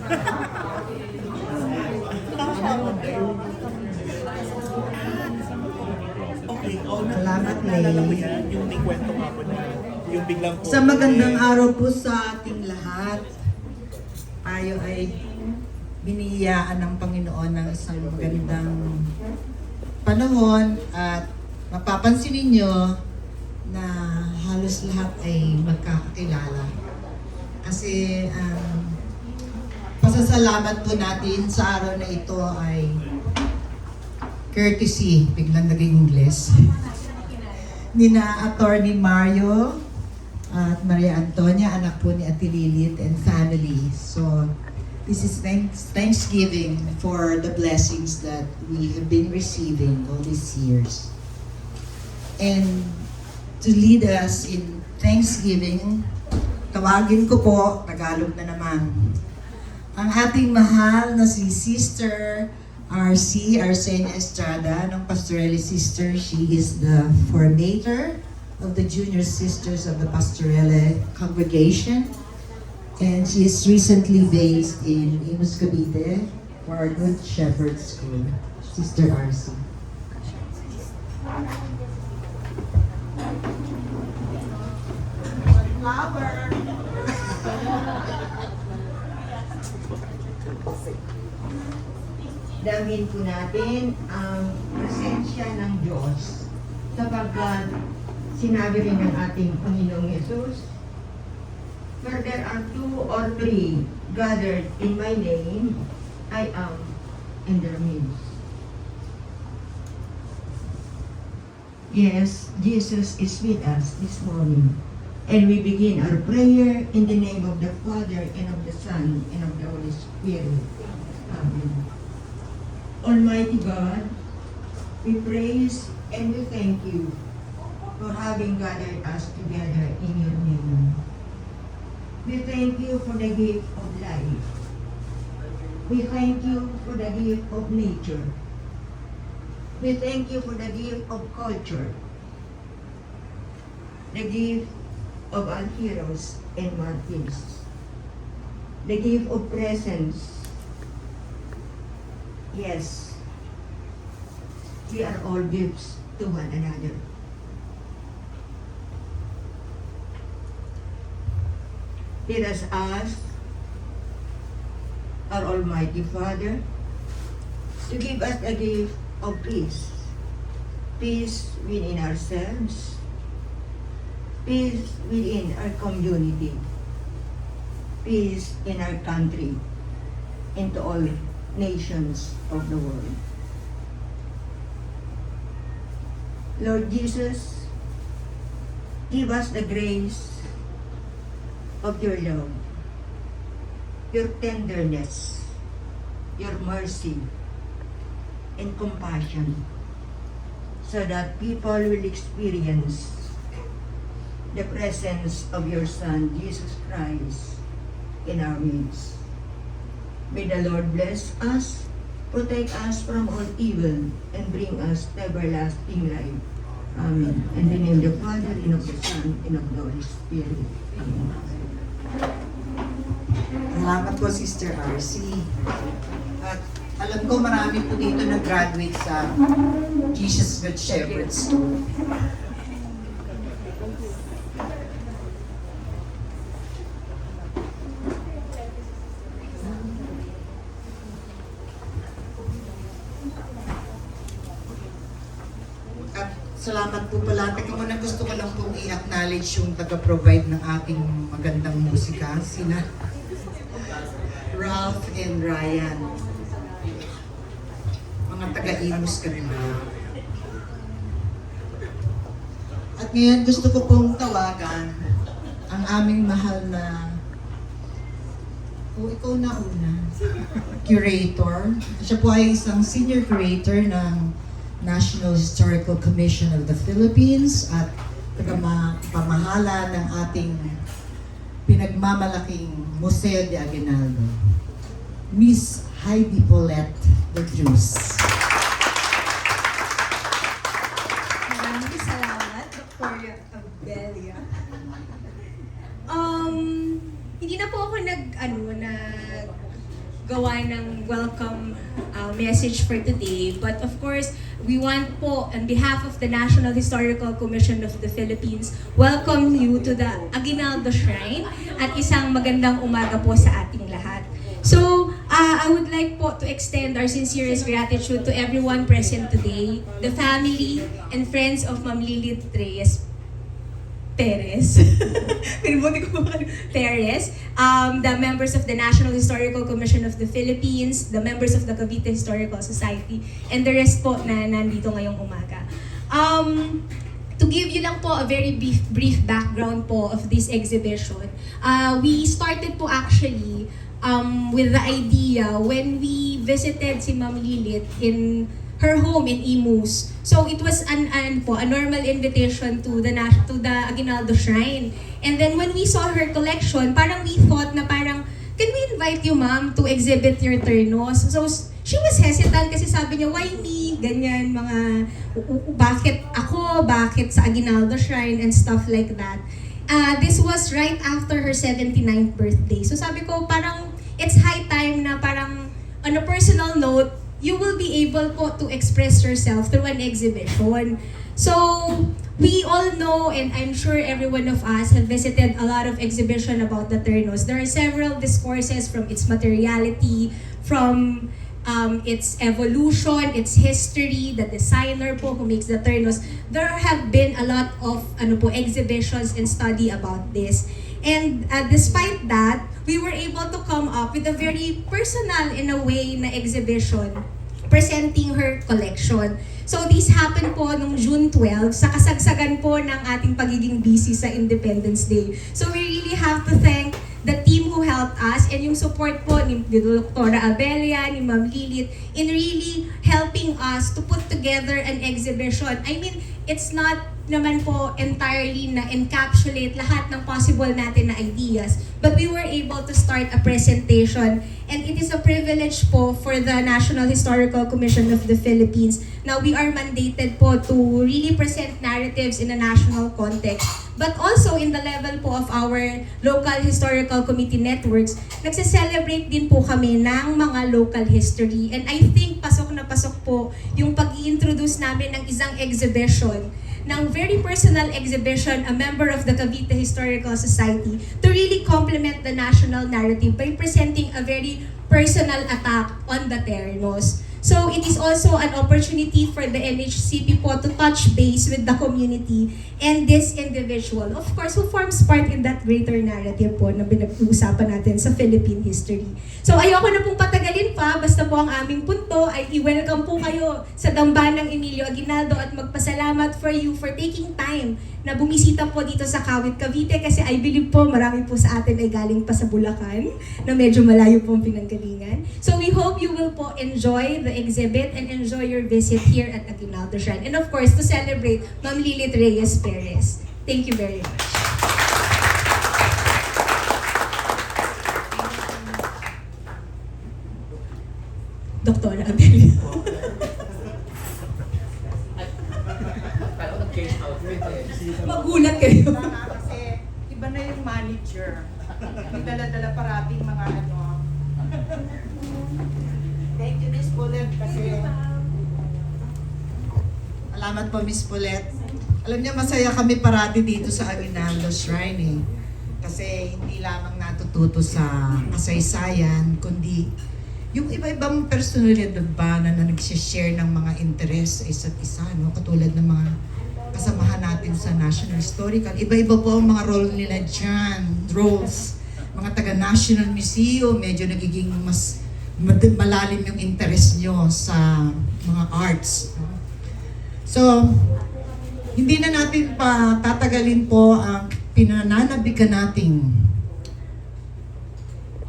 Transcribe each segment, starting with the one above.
Okay, Salamat, naalala mo Lay. yan, yung may kwento nga po na, yung biglang Sa magandang araw po sa ating lahat. Tayo ay biniyayaan ng Panginoon ng isang magandang panahon at mapapansin ninyo na halos lahat ay magkakakilala. Kasi pasasalamat po natin sa araw na ito ay courtesy, biglang naging Ingles, nina Attorney Mario at Maria Antonia, anak po ni Ate Lilith and family. So, this is Thanksgiving for the blessings that we have been receiving all these years. And to lead us in Thanksgiving, tawagin ko po, Tagalog na naman, ang ating mahal na si Sister RC, Arsenia Estrada, ng Pastorelli Sister. She is the formator of the Junior Sisters of the Pastorelli congregation. And she is recently based in Imus Cavite for our Good Shepherd School. Sister RC. Flower! Damhin po natin ang presensya ng Diyos sapagkat sinabi rin ng ating Panginoong Yesus, "Where there are 2 or 3 gathered in my name, I am in their midst." Yes, Jesus is with us this morning. And we begin our prayer in the name of the Father and of the Son and of the Holy Spirit. Amen. Almighty God, we praise and we thank you for having gathered us together in your name. We thank you for the gift of life. We thank you for the gift of nature. We thank you for the gift of culture, the gift of our heroes and martyrs, the gift of presence. Yes, we are all gifts to one another. Let us ask our Almighty Father to give us the gift of peace. Peace within ourselves, peace within our community, peace in our country, and to all nations of the world. Lord Jesus, give us the grace of your love, your tenderness, your mercy, and compassion, so that people will experience the presence of your Son, Jesus Christ, in our midst. May the Lord bless us, protect us from all evil, and bring us to everlasting life. Amen. In the name of the Father, and of the Son, and of the Holy Spirit. Amen. Salamat po, Sister RC. At alam ko marami po dito nag-graduate sa Jesus Good Shepherd School. At salamat po pala. Teka muna, gusto ko lang pong i-acknowledge yung taga-provide ng ating magandang musika. Sina Ralph and Ryan. Mga taga-Imus ka rin. At ngayon gusto ko pong tawagan ang aming mahal na ikaw na una. Curator. Siya po ay isang senior curator ng National Historical Commission of the Philippines at pamahala ng ating pinagmamalaking Museo de Aguinaldo. Miss Heidi Paulette de Cruz. Maraming salamat, Dr. Abelia. Hindi na po ako gawa ng welcome message for today. But of course, we want po, on behalf of the National Historical Commission of the Philippines, welcome you to the Aguinaldo Shrine at isang magandang umaga po sa ating lahat. So, I would like po to extend our sincerest gratitude to everyone present today, the family and friends of Ma'am Lilith Reyes Perez. Pinibuti ko ba? Perez. The members of the National Historical Commission of the Philippines, the members of the Cavite Historical Society, and the rest po na nandito ngayong umaga. To give you lang po a very brief background po of this exhibition, we started po actually with the idea when we visited si Ma'am Lilith in her home in Imus. So it was a normal invitation to the Aguinaldo Shrine. And then when we saw her collection, parang we thought na parang, can we invite you, ma'am, to exhibit your ternos? So she was hesitant kasi sabi niya, why me? Ganyan, mga, bakit ako? Bakit sa Aguinaldo Shrine? And stuff like that. This was right after her 79th birthday. So sabi ko, parang, it's high time na parang, on a personal note, you will be able po to express yourself through an exhibition. So, we all know, and I'm sure every one of us have visited a lot of exhibition about the ternos. There are several discourses from its materiality, from its evolution, its history, the designer po who makes the ternos. There have been a lot of exhibitions and study about this. And despite that, we were able to come up with a very personal, in a way, na exhibition presenting her collection. So this happened po nung June 12 sa kasagsagan po ng ating pagiging busy sa Independence Day. So we really have to thank the team who helped us and yung support po ni Dr. Abelia, ni Ma'am Lilith in really helping us to put together an exhibition. I mean, it's not naman po entirely na encapsulate lahat ng possible natin na ideas, but we were able to start a presentation, and it is a privilege po for the National Historical Commission of the Philippines. Now we are mandated po to really present narratives in a national context, but also in the level po of our local historical committee networks, nagse-celebrate din po kami ng mga local history. And I think pasok na pasok po yung pag-i-introduce namin ng isang exhibition, ng very personal exhibition, a member of the Cavite Historical Society, to really complement the national narrative by presenting a very personal attack on the ternos. So it is also an opportunity for the NHCP po to touch base with the community and this individual, of course, who forms part in that greater narrative po na pinag-uusapan natin sa Philippine history. So ayoko na pong patagalin pa, basta po ang aming punto ay i-welcome po kayo sa Dambanang Emilio Aguinaldo at magpasalamat for you for taking time na bumisita po dito sa Kawit, Cavite, kasi I believe po marami po sa atin ay galing pa sa Bulacan na medyo malayo pong pinanggalingan. So we hope you will po enjoy the exhibit and enjoy your visit here at Aguinaldo Shrine. And of course, to celebrate Ma'am Lilith Reyes Perez. Thank you very much. Dr. Abelia. Magulat kayo. Kasi iba na yung manager. May dala-dala parating mga ano. Thank you, Miss Bullet, kasi Salamat po, Miss Paulette. Alam niyo, masaya kami parati dito sa Aguinaldo Shrine eh. Kasi hindi lamang natututo sa kasaysayan, kundi yung iba-ibang personalidad ba na nagsishare ng mga interes sa isa't isa, no? Katulad ng mga kasamahan natin sa National Historical. Iba-iba po ang mga role nila dyan, roles. Mga taga-National Museum, medyo nagiging mas malalim yung interest nyo sa mga arts. No? So, hindi na natin pa tatagalin po ang pinananabigan nating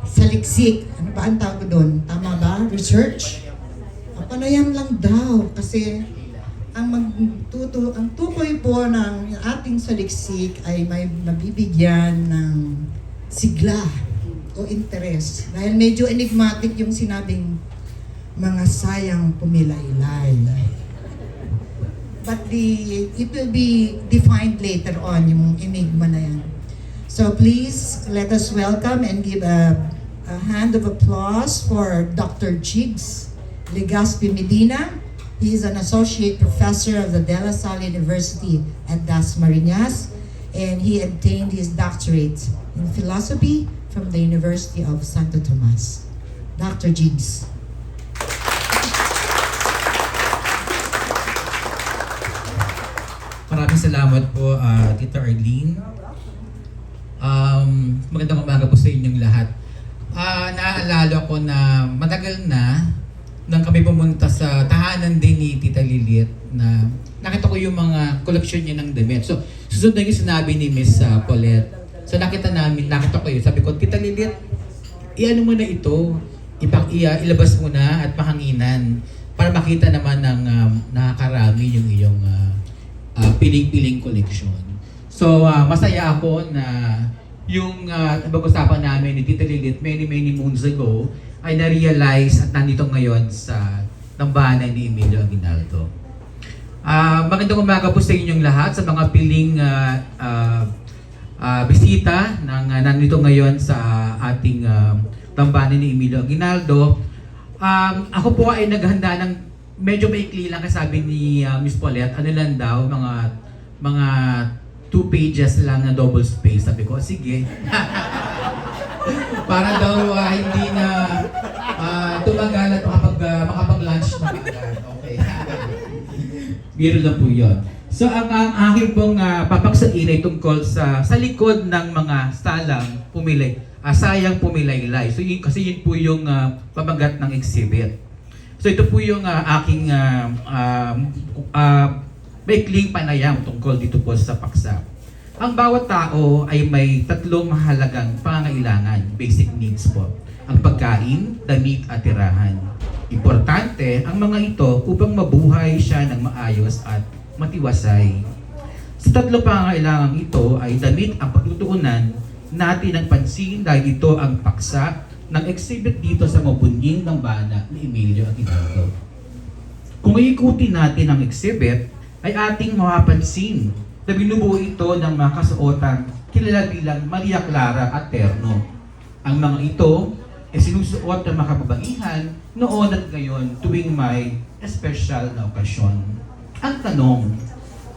saliksik. Ano ba ang tawag doon? Tama ba? Research? Panayam lang daw kasi ang tukoy po ng ating saliksik ay may nabibigyan ng sigla o interes. Dahil medyo enigmatic yung sinabing mga sayang pumilaylay. But it will be defined later on, yung enigma na yan. So please, let us welcome and give a A hand of applause for Dr. Jigs Legaspi Medina. He is an associate professor of the De La Salle University at Dasmariñas, and he obtained his doctorate in philosophy from the University of Santo Tomas. Dr. Jigs. Maraming salamat po, Tita Arlene. Magandang umaga po sa inyong lahat. Naaalala ko na matagal na nang kami pumunta sa tahanan din ni Tita Lilit na nakita ko yung mga koleksyon niya ng damit. So, susunod na yung sinabi ni Miss Paulette. So, nakita ko yun. Sabi ko, Tita Lilit, iano mo na ito, ilabas mo na at mahanginan para makita naman ng nakakarami yung iyong piling-piling collection. So, masaya ako na yung pag-usapan namin ni Tita Lilit many moons ago ay na-realize at nandito ngayon sa tambahan ni Emilio Aguinaldo. Magandang umaga po sa inyong lahat, sa mga piling bisita ng nandito ngayon sa ating tambahan ni Emilio Aguinaldo. Ako po ay naghanda ng medyo maikli lang, kasi sabi ni Miss Paulette, ano lang daw, mga 2 pages lang na double space. Sabi ko, sige. Para daw hindi na tumagal at makapag-lunch na agad. Okay. Biro lang po yun. So, ang aking pong papaksain ay tungkol sa likod ng mga salang pumilay. Sayang pumilaylay. So, kasi yun po yung pamagat ng exhibit. So, ito po yung aking maikling panayam tungkol dito po sa paksa. Ang bawat tao ay may 3 mahalagang pangangailangan, basic needs po. Ang pagkain, damit at tirahan. Importante ang mga ito upang mabuhay siya ng maayos at matiwasay. Sa 3 pangangailangan ito ay damit ang pagtutuunan natin ng pansin dahil ito ang paksa ng exhibit dito sa mabunying ng bana ni Emilio Aguinaldo. Kung iikutin natin ang exhibit, ay ating mapapansin na binubuo ito ng mga kasuotan kilala bilang Maria Clara at Terno. Ang mga ito ay sinusuot ng mga kababaihan noon at ngayon tuwing may espesyal na okasyon. Ang tanong,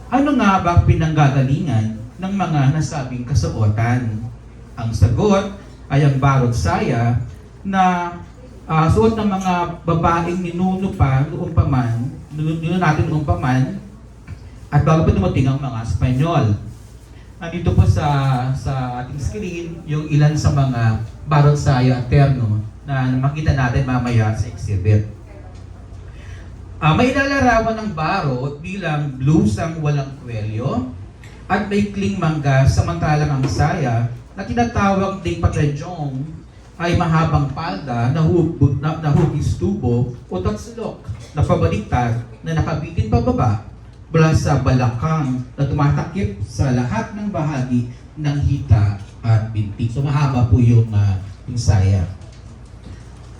ano nga ba pinanggagalingan ng mga nasabing kasuotan? Ang sagot ay ang barot saya na suot ng mga babaeng ninuno natin noong paman, at bago pa dumating ang mga Espanyol. Nandito po sa ating screen yung ilan sa mga barot saya at terno na makita natin mamaya sa exhibit. May ilalarawan ng barot bilang blusang walang kwelyo at may kling mangga, samantalang ang saya na tinatawag ding patradyong ay mahabang palda na hugis tubo o tatsulok na pabaliktad na nakabitin pababa mula sa balakang na tumatakip sa lahat ng bahagi ng hita at binti. So mahaba po yung saya.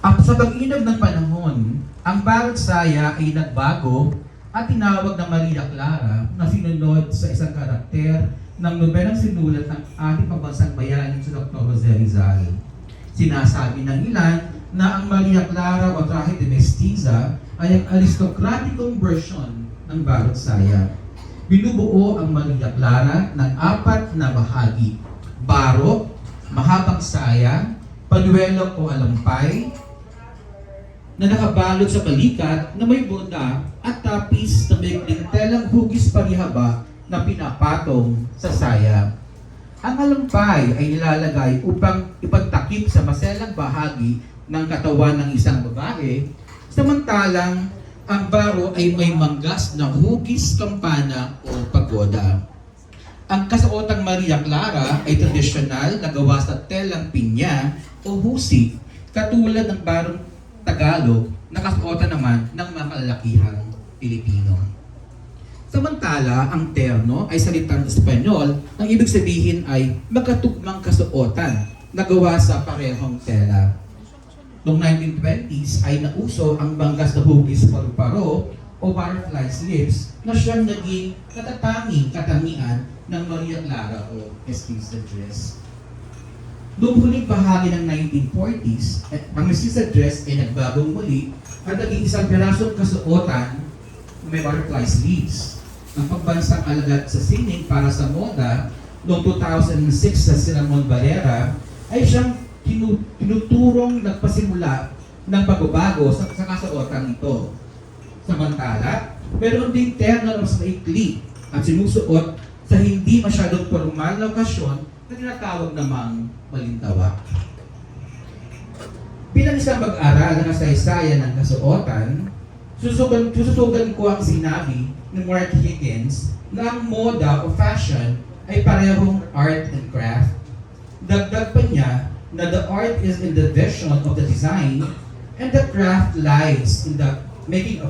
Sa pag-inag ng panahon, ang barot saya ay nagbago at tinawag ng Maria Clara na sinunod sa isang karakter ng nobelang sinulat ng ating pambansang bayanin sa Dr. Jose Rizal. Sinasabi ng ilan na ang Maria Clara o traje de mestiza ay ang aristokratikong version ng barot saya. Binubuo ang Maria Clara ng 4 na bahagi: barot, mahabang saya, panuelo o alampay, na nakabalot sa balikat na may boda at tapis na may telang hugis parihaba na pinapatong sa saya. Ang alampay ay nilalagay upang ipagtakip sa maselang bahagi ng katawan ng isang babae, samantalang ang baro ay may manggas na hugis, kampana o pagoda. Ang kasuotang Maria Clara ay tradisyonal na gawa sa telang pinya o husi, katulad ng barong Tagalog na kasuotan naman ng mga kalalakihang Pilipino. Samantala, ang terno ay salitang Espanyol, ang ibig sabihin ay magkatugmang kasuotan na gawa sa parehong tela. Noong 1920s ay nauso ang banggas na hugis paru-paro o butterfly slips na siyang naging katangian ng Maria Clara o mestiza dress. Noong huling bahagi ng 1940s, ang mestiza dress ay nagbagong muli at naging isang pirasong kasuotan na may butterfly sleeves. Ang pagbansang alagad sa sining para sa moda noong 2006 sa Cinnamon Valera ay siyang tinuturong nagpasimula ng pagbabago sa kasuotan ito. Samantala, meron ding terno mas maikli at sinusuot sa hindi masyadong formal na okasyon na tinatawag namang malintawak. Bilang isang mag-aral na kasaysayan ng kasuotan, sususugan ko ang sinabi ni Mark Higgins na ang moda o fashion ay parehong art and craft. Dagdag pa niya na the art is in the vision of the design and the craft lies in the making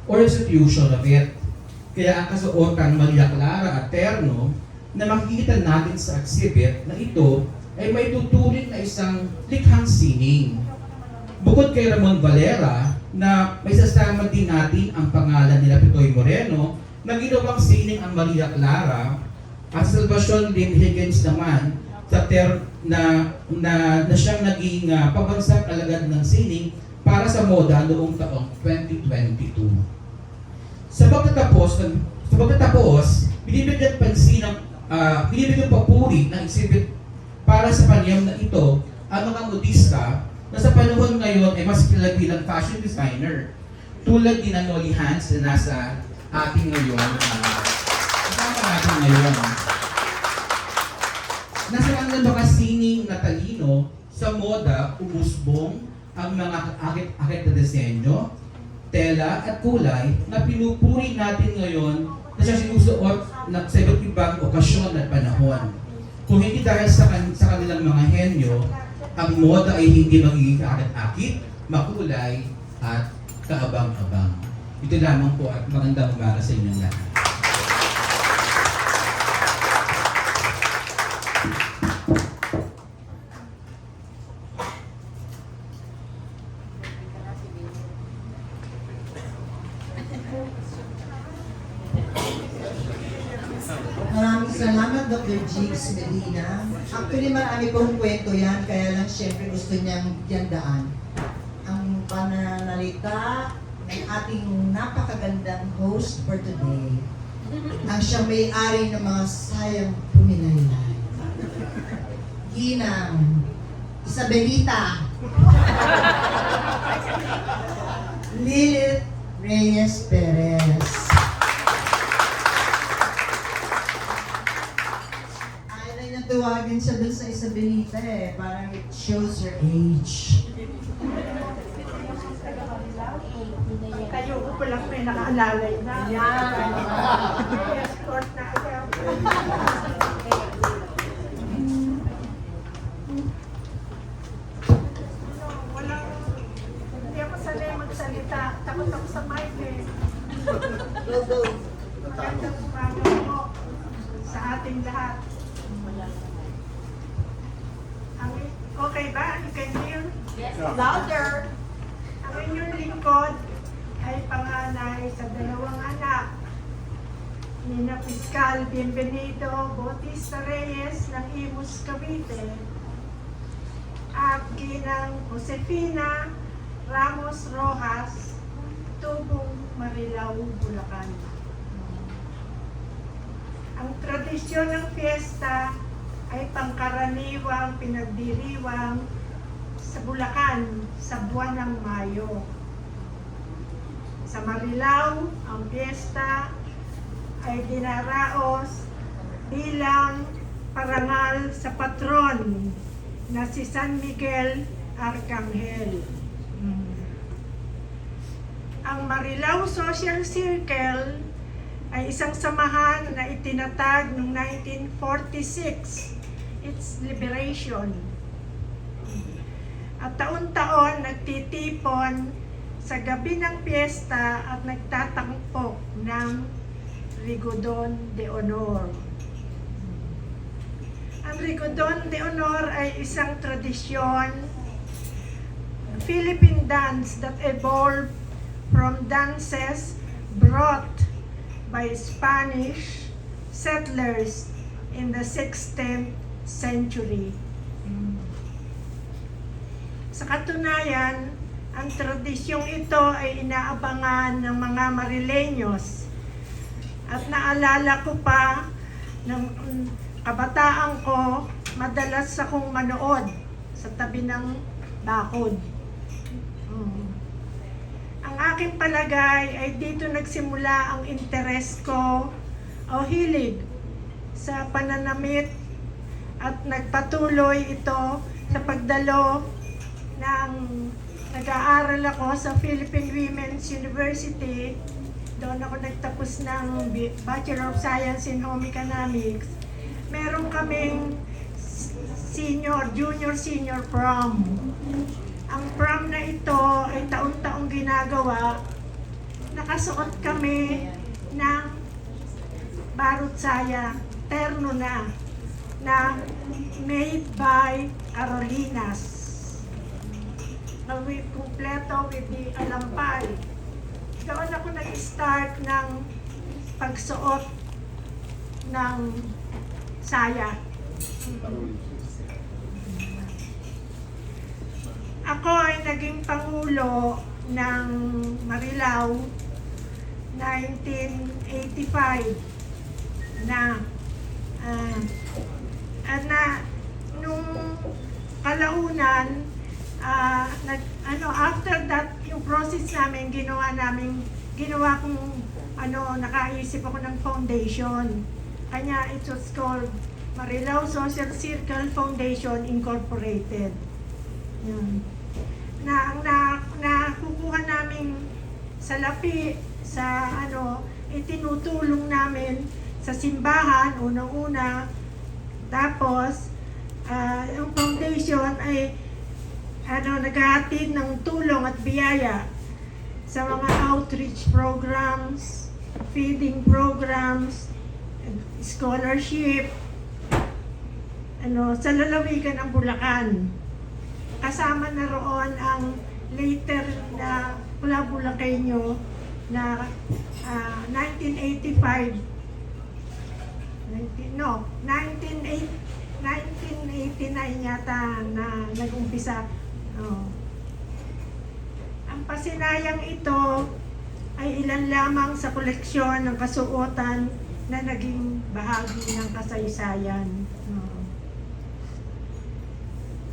or execution of it. Kaya ang kasuotan Maria Clara at terno na makikita natin sa exhibit na ito ay may tuturing na isang likhang sining. Bukod kay Ramon Valera na may sasama din natin ang pangalan nila Pitoy Moreno na ginawang sining ang Maria Clara at Salvacion Lim Higgins naman sa na siyang naging pabansang alagad ng sining para sa moda noong taong 2022. Sa pagtatapos, binibigyan papuri ng exhibit para sa panayam na ito ang mga modista na sa panahon ngayon ay mas kilala bilang fashion designer tulad ni Noli Hans na nasa ating ngayon. Nasa ang bakasining na talino sa moda, umusbong ang mga akit-akit na disenyo, tela at kulay na pinupuri natin ngayon na siya sinusuot sa iba't ibang okasyon at panahon. Kung hindi dahil sa kanilang mga henyo, ang moda ay hindi magiging kaakit-akit, makulay at kaabang-abang. Ito lamang po at magandang umaga sa inyong lahat. Maraming salamat, Dr. Jigs Medina. Actually, marami pong kwento yan, kaya lang syempre gusto niyang yandaan. Ang pananalita ng ating napakagandang host for today, ang siyang may-ari ng mga sayang puminaylay. Ginang Isabelita Lilith Reyes Perez. Tuwagin siya dun sa Isabelita eh. Parang it shows her age. Kayo ko pala may nakaalalay na. Escort na kayo. Hindi ako sanay magsalita. Takot ako sa mic eh. Magandang umaga po sa ating lahat. Okay ba? You can hear? Yes. Louder! Ang inyong lingkod ay panganay sa dalawang anak ni na Piskal Bienvenido Bautista Reyes ng Imus, Cavite at ginang Josefina Ramos Rojas, Tubong, Marilao, Bulacan. Ang tradisyon ng fiesta ay pangkaraniwang pinagdiriwang sa Bulacan sa buwan ng Mayo. Sa Marilao, ang piyesta ay dinaraos bilang parangal sa patron na si San Miguel Arcangel. Ang Marilao Social Circle ay isang samahan na itinatag noong 1946, its liberation. At taon-taon nagtitipon sa gabi ng piyesta at nagtatangpok ng Rigodon de Honor. Ang Rigodon de Honor ay isang tradisyon, Philippine dance that evolved from dances brought by Spanish settlers in the 16th century. Sa katunayan, ang tradisyong ito ay inaabangan ng mga Marileños. At naalala ko pa, ng kabataan ko, madalas akong manood sa tabi ng bakod. Ang aking palagay ay dito nagsimula ang interes ko o hilig sa pananamit at nagpatuloy ito sa pagdalo ng nag-aaral ako sa Philippine Women's University. Doon ako nagtapos ng Bachelor of Science in Home Economics. Meron kaming junior, senior prom. Ang prom na ito ay taon-taong ginagawa. Nakasuot kami ng barut saya, terno na made by Carolinas. Kumpleto with the alampay. Doon ako nag-start ng pagsuot ng saya. Ako ay naging pangulo ng Marilao 1985 na nung kalaunan after that yung process namin ginawa kong nakaisip ako ng foundation. Kanya it was called Marilao Social Circle Foundation Incorporated. Yun. Nakukuha namin sa lapi sa itinutulong namin sa simbahan unang-una. Tapos yung foundation ay naghahatid ng tulong at biyaya sa mga outreach programs, feeding programs, scholarship, sa lalawigan ng Bulacan. Kasama na roon ang later na Bulacanyo na 1989 yata na nag-umpisa. Ang pasinayang ito ay ilan lamang sa koleksyon ng kasuotan na naging bahagi ng kasaysayan.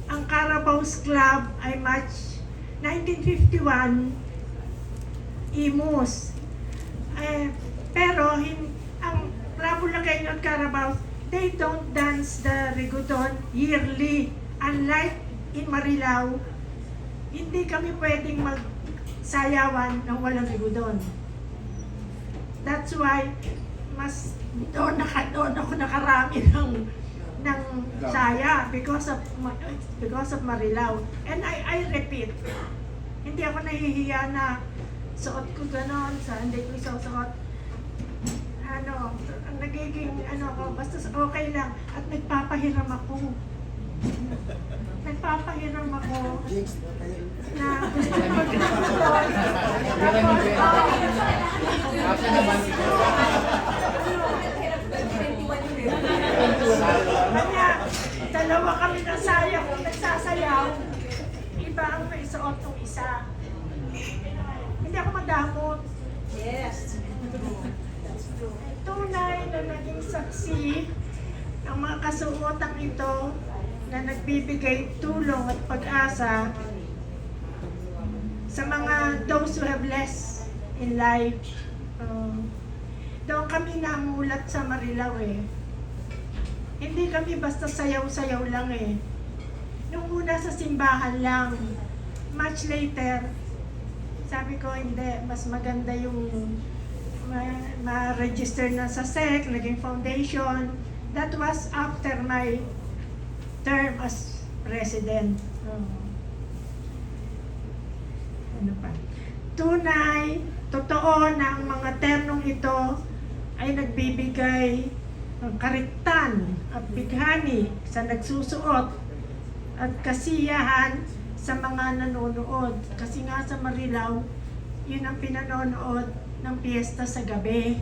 Ang Carabao's Club ay March 1951, Imus. Pero ang Club Bulacanyo at Carabao, they don't dance the Rigodon yearly. Unlike in Marilao, hindi kami pwedeng magsayawan ng walang Rigodon. That's why doon ako nakarami ng saya because of Marilao. And I repeat, hindi ako nahihiya na suot ko ganon, hindi ko isusuot. Ang nagiging basta okay lang. At nagpapahiram ako na gusto ko mag-Rigodon. Kanya, dalawa kami na saya kung nagsasayaw, iba ang may suot ng isa. Hindi ako madamot. Yes. Tunay na naging saksi ang mga kasuotang ito na nagbibigay tulong at pag-asa sa mga those who have less in life. Doon kami namulat sa Marilao Hindi kami basta sayaw-sayaw lang Nung una sa simbahan lang. Much later, sabi ko hindi, mas maganda yung ma-register na sa SEC, naging foundation. That was after my term as president. Tunay, totoo na ang mga ternong ito ay nagbibigay ng karingtan at bighani sa nagsusuot at kasiyahan sa mga nanonood. Kasi nga sa Marilao, yun ang pinanonood ng piyesta sa gabi.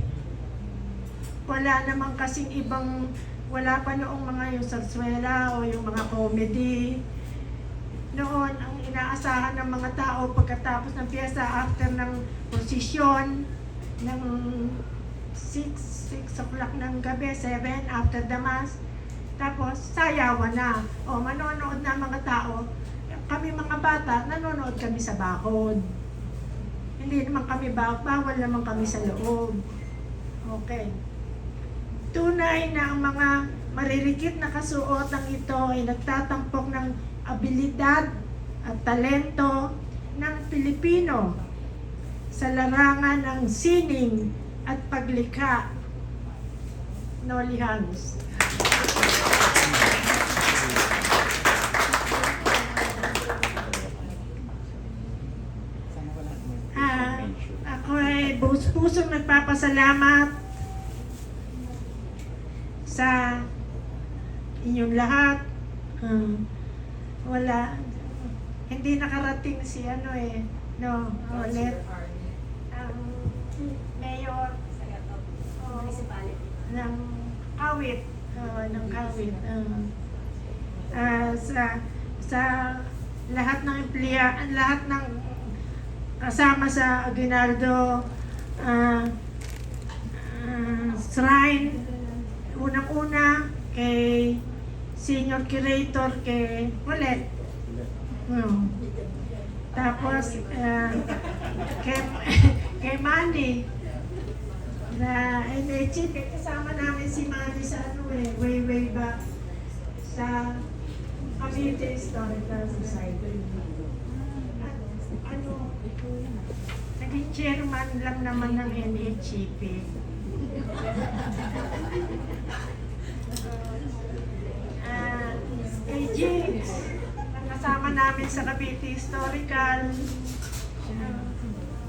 Wala namang kasing ibang wala pa noong mga yung sarsuela o yung mga comedy. Noon, ang inaasahan ng mga tao pagkatapos ng piyesa, after ng posisyon, ng 6 o'clock ng gabi, 7 after the mass, tapos sayawan na. O manonood na mga tao. Kami mga bata, nanonood kami sa bakod. Hindi naman kami bawal naman kami sa loob. Okay. Tunay na ang mga maririkit na kasuotang ito ay nagtatampok ng abilidad at talento ng Pilipino sa larangan ng sining at paglikha. Noli Hans. Ako ay pusong nagpapasalamat sa inyong lahat. Wala, hindi nakarating si ulit, ang mayor ng Kawit, sa lahat ng lahat ng kasama sa Aguinaldo Shrine, unang-una kay Senior Curator kay Colette. Tapos kay Manny na NHC, kasama namin si Manny sa way back sa Cavite Historical Society. Naging chairman lang naman ng NHCP. Kay Jigs, kasama namin sa Cavite Historical.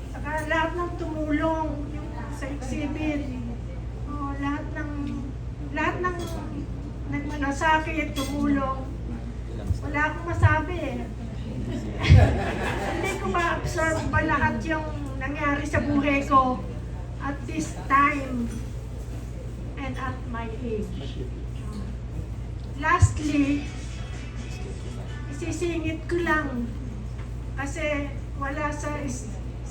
Saka lahat ng tumulong yung sa exhibit. Lahat ng nagmanasakit, tumulong. Wala akong masabi eh. Hindi ko ma-absorb pa lahat yung nangyari sa buhay ko at this time and at my age. Lastly, isisingit ko lang kasi wala sa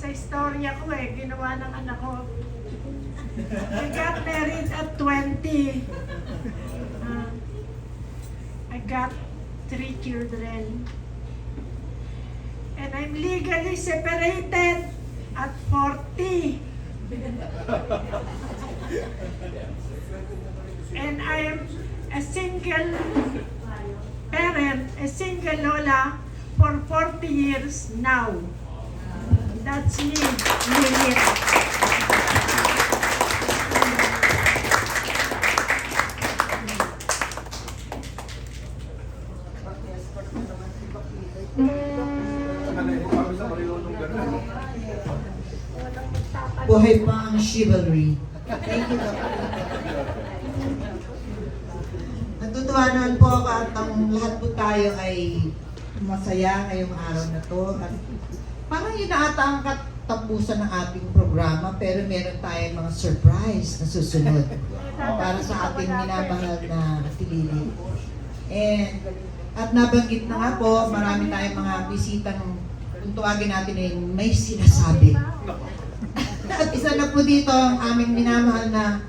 istorya ko ginawa ng anak ko. I got married at 20. I got 3 children. And I'm legally separated at 40. And I am a single parent, a single lola for 40 years now. That's me, Lilith. Buhay pa ang chivalry. Thank you, Dr. Natutuwa naman po ako at ang lahat po tayo ay masaya ngayong araw na to. At parang yun na ata ang katapusan ng ating programa, pero meron tayong mga surprise na susunod para sa ating minamahal na Atilili. At nabanggit na nga po, marami tayong mga bisitang kung tuwagin natin ay may sinasabi. At isa na po dito ang aming minamahal na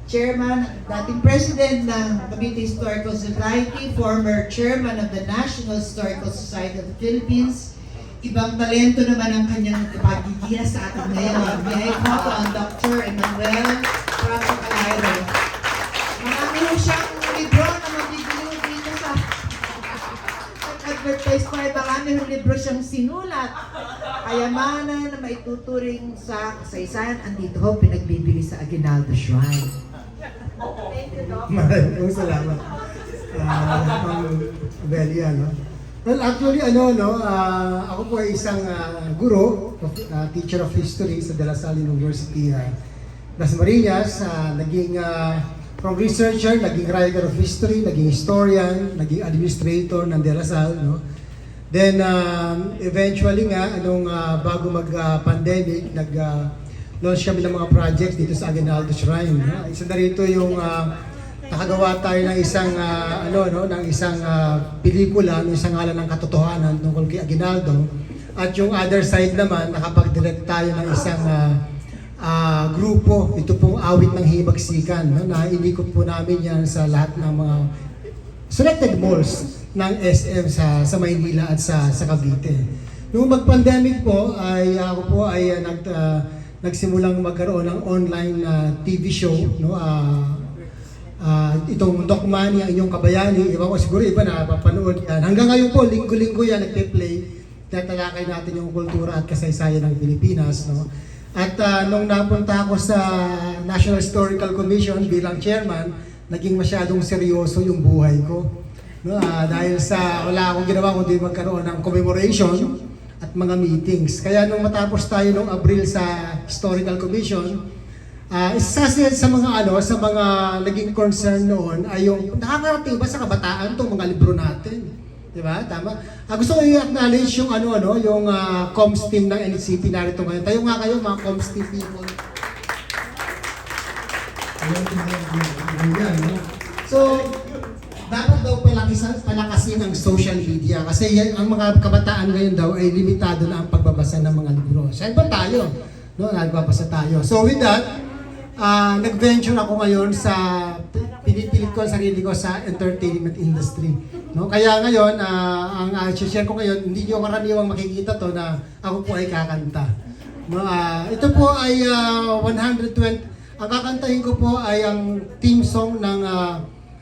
chairman, dating president ng Cavite Historical Society, former chairman of the National Historical Society of the Philippines. Ibang talento naman ang kanyang ipagigila sa atin ngayon. May I call on Dr. Emmanuel Prato Calairo. Marami ho siyang libro na mabibili dito sa advertise pa. Marami ho libro siyang sinulat. Kayamanan na maituturing sa kasaysayan, andito ho pinagbibili sa Aguinaldo Shrine. Thank you, Doc. Maraming salamat. Belia, no? Well, actually, ako po ay isang guro, teacher of history sa De La Salle University, Las Marinas. Naging from researcher, naging writer of history, naging historian, naging administrator ng De La Salle, no? Then, eventually nga, bago mag-pandemic, nag-launch kami ng mga projects dito sa Aguinaldo Shrine. No? Isa na rito yung nakagawa tayo ng isang ng isang pelikula ng isang ngalan ng katotohanan tungkol kay Aguinaldo. At yung other side naman, nakapag-direct tayo ng isang grupo. Ito pong awit ng hibagsikan, no, na inikot po namin yan sa lahat ng mga selected malls ng SM sa Maynila at sa Cavite. Nung mag-pandemic po, ay ako po ay nagsimulang magkaroon ng online TV show, no, itong Doc Manny, ang inyong kabayani. Iba ko siguro iba na papanood yan. Hanggang ngayon po, linggo-linggo yan nagpe-play. Tatalakay natin yung kultura at kasaysayan ng Pilipinas, no. At nung napunta ako sa National Historical Commission bilang chairman, naging masyadong seryoso yung buhay ko, no. Dahil sa wala akong ginawa kundi magkaroon ng commemoration at mga meetings. Kaya nung matapos tayo nung Abril sa Historical Commission, isa sa mga sa mga naging concern noon ay yung nakakarating ba sa kabataan tong mga libro natin. 'Di ba? Tama. Gusto ko i-acknowledge yung yung comms team ng NCP narito ngayon. Tayo nga kayo mga comms team people. So, dapat daw palakasin ang social media kasi ang mga kabataan ngayon daw ay limitado na ang pagbabasa ng mga libro. Saan ba tayo? No, nagbabasa tayo. So with that, nag-venture ako ngayon sa pinipilit ko ang sarili ko sa entertainment industry. No? Kaya ngayon, ang share ko ngayon, hindi nyo karaniwang makikita to na ako po ay kakanta. No? Ito po ay 120, ang kakantahin ko po ay ang theme song ng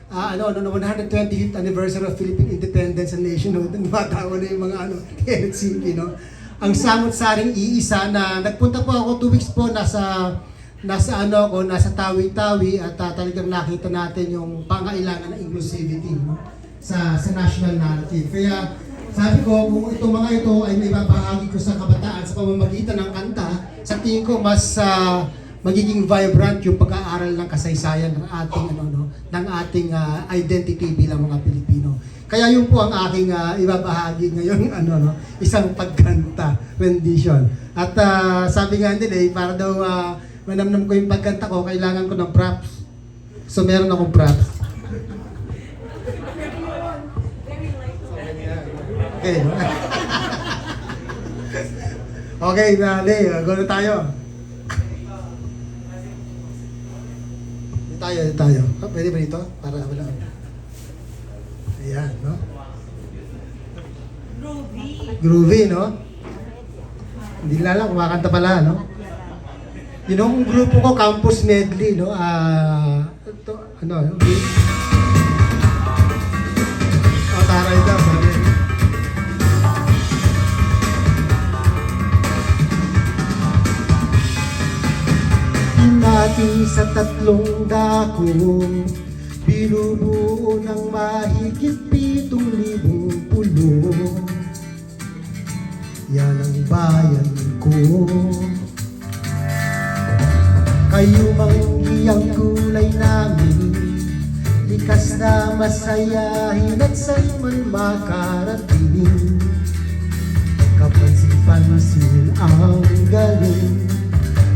120th anniversary of Philippine Independence and Nationhood. Matawa na yung mga NCP, no? Ang samot-saring iisa na nagpunta po ako 2 weeks po nasa Tawi-Tawi at talagang nakita natin yung pangailangan ng inclusivity, no? sa national narrative. Kaya sabi ko, kung itong mga ito ay may babahagi ko sa kabataan sa pamamagitan ng kanta, sa tingin ko mas magiging vibrant yung pag-aaral ng kasaysayan ng ating identity bilang mga Pilipino. Kaya yun po ang aking ibabahagi ngayon, isang pagkanta, rendition. At sabi nga nila, para daw manamnam ko yung pagkanta ko, kailangan ko ng props. So meron akong props. Okay. Okay, dali. Go na tayo. Tayo. Pwede ba dito? Para wala. Ayan, no? Groovy, no? Hindi lang, kumakanta pala, no? Yung grupo ko, Campus Medley, no? Taray daw, sabi. Natin sa 3 dako, binubuo ng mahigit 7,000 pulo. Yan ang bayan ko. Kayo manghiyang kulay namin, likas na masayahin at saan man makarating. Kapansin-pansin ang galing,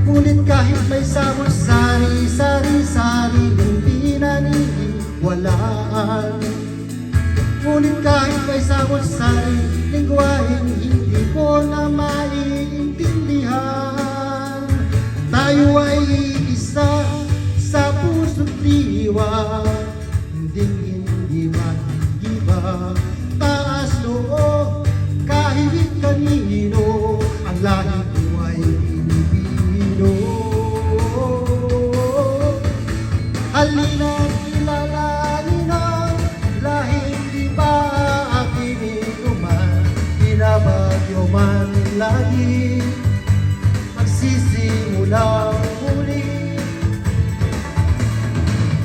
ngunit kahit may samot-sari, sariling pinaniniwalaan. Ngunit kahit may samot-sari, lingwaheng hindi ko na maiintindihan. Tayo ay isa sa puso't diwa, hindi magigiba. Taas loob kahit kanino, ang lahi ko ay Pilipino. Halina kilalanin ang lahing di ba aking inuman, binabagyo man lagi, magsisimula muli.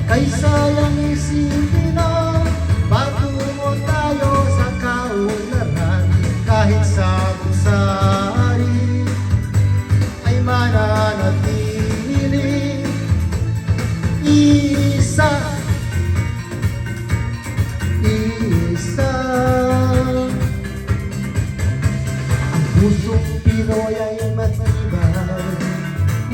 Kaysa lang isipin na patungo tayo sa kaunlaran, kahit sa sari ay mananatili. Isa ang pusong Pinoy ay matibay,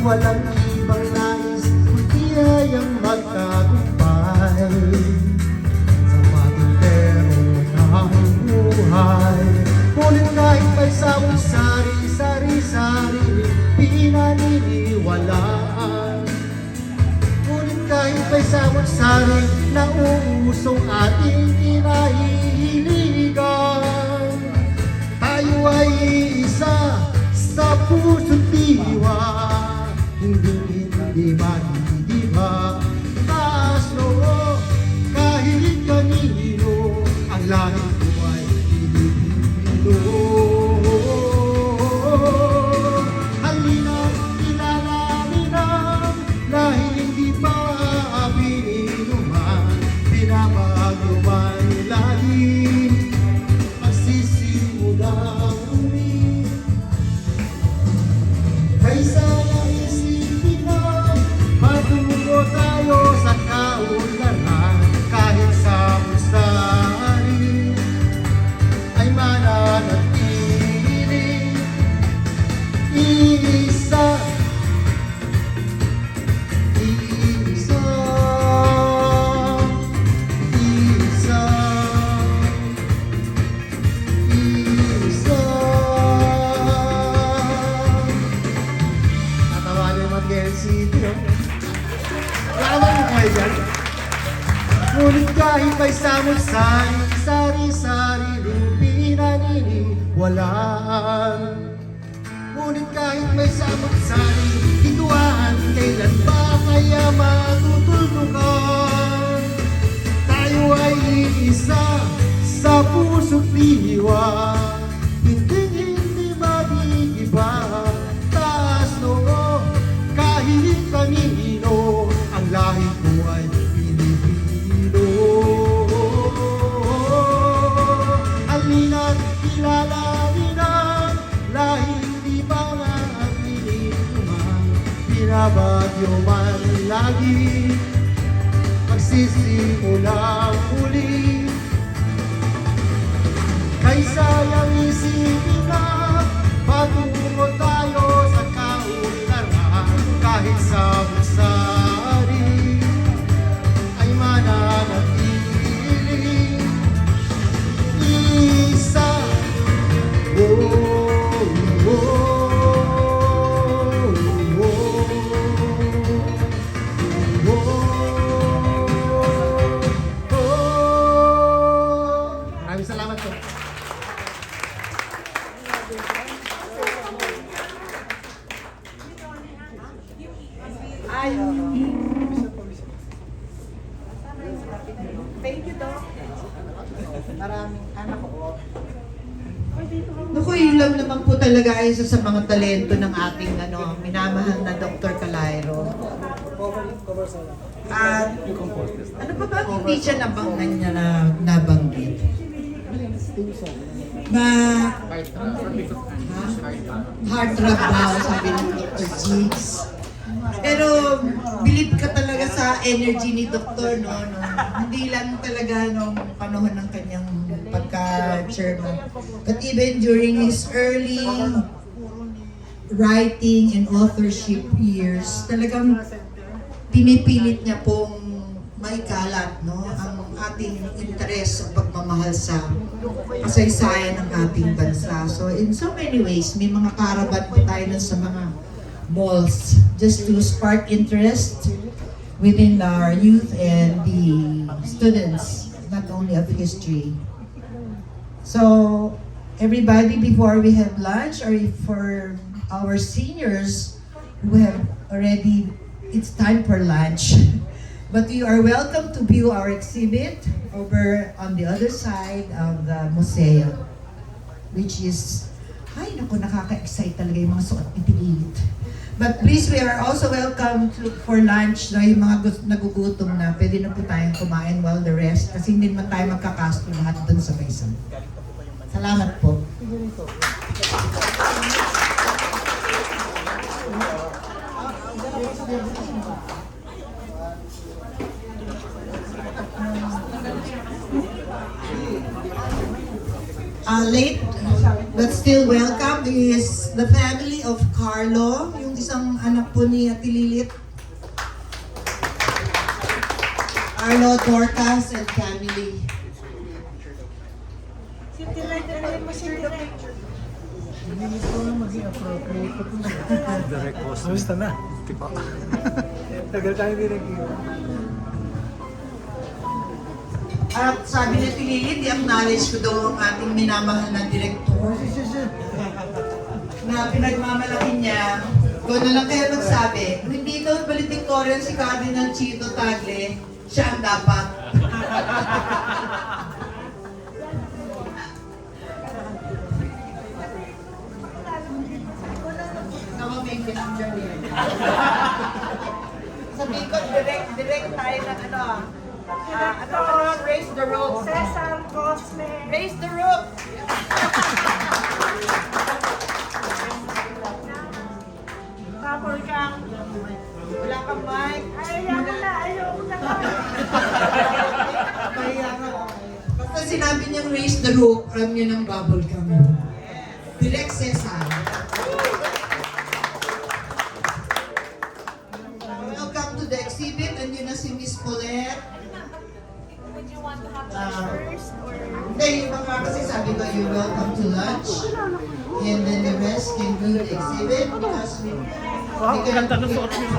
walang ibang nais kundi ay ang magtagumpay. sari na usong ating kinahihiligan. Tayo ay isa sa puso't diwa, hindi madidiba. Taas noo kahit kanino, ang lahi ko ay Pilipino. Halina, kilalanin ang lahi hindi pa pinuman, binabago man lahi, magsisimulang uli. Kaysa lang isipin na patungo tayo sa kaunlaran, kahit sa musari ay mananatili. Isa, isa, isa, isa. Natawa niyo mag-LCD, no? Tama mo kayo dyan. Ngunit kahit may samot-sari, sari-sari rin pinaniniwalaan. Ngunit kahit may samot-sari, hituan, kailan ba kaya matutuldukan? Tayo ay isa sa puso't diwa, hindi mag-iiba. Taas noo kahit kanino, ang lahi ko ay Pilipino. Halina't kilalanin ang lahi hindi pa nga pinuman, binabagyo man lagi, magsisimulang muli. Kaysa yang isipin na patungo tayo sa kaunlaran, kahit sa musari ay mananatili. Isa, oh, oh, oh, oh, oh. Maraming salamat po. Thank you, Doc. Maraming anak ko. Naku, yun lang naman po talaga ay isa sa mga talento ng ating minamahal na Dr. Calairo. At ano pa ba hindi siya nabanggit? Heartthrob daw, sabi ng Dr. Jigs. Pero believe ka talaga sa energy ni Dr. no? Hindi lang talaga nung panahon ng kanyang pagka-chairman. But even during his early writing and authorship years, talagang pinipilit niya pong maikalat ang ating interes sa pagmamahal sa kasaysayan ng ating bansa. So in so many ways, may mga karabat po tayo nun sa mga malls just to spark interest within our youth and the students, not only of history. So everybody, before we have lunch, or for our seniors who have already, it's time for lunch. But you are welcome to view our exhibit over on the other side of the museum, which is, ay naku, nakaka-excite talaga yung mga suot ni Tililit. But please, we are also welcome for lunch, yung mga nagugutom na, pwede na po tayong kumain while the rest, kasi hindi naman tayo magkakasto lahat dun sa mesa. Salamat po. Late but still welcome is the family of Carlo, yung isang anak po ni Ate Lilit. Carlo Dorcas and family. Kamusta na? Tagal tayo din nag-iwa. At sabi ni Tililit, i-acknowledge ko daw ang ating minamahal na direktor na pinagmamalaki niya. Doon na lang kayo magsabi, hindi daw valedictorian si Cardinal Chito Tagle, siya ang dapat. Naku, may messenger niya. Sabihin ko, direct tayo ng raise the roof. Cesar Cosme. Raise the roof. Bubble gum. Wala kang mic. Ayaw ko na. Basta sinabi niyang raise the roof, alam niya ng bubble gum. Direct Cesar. Welcome to the exhibit. Andiyan na si Miss Colette. Would you want to have first or? Hindi, yung mga kasi sabi ko, you're welcome to lunch. And then the rest can do the exhibit because we ganda na suot niyo.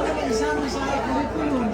May isama sa curriculum.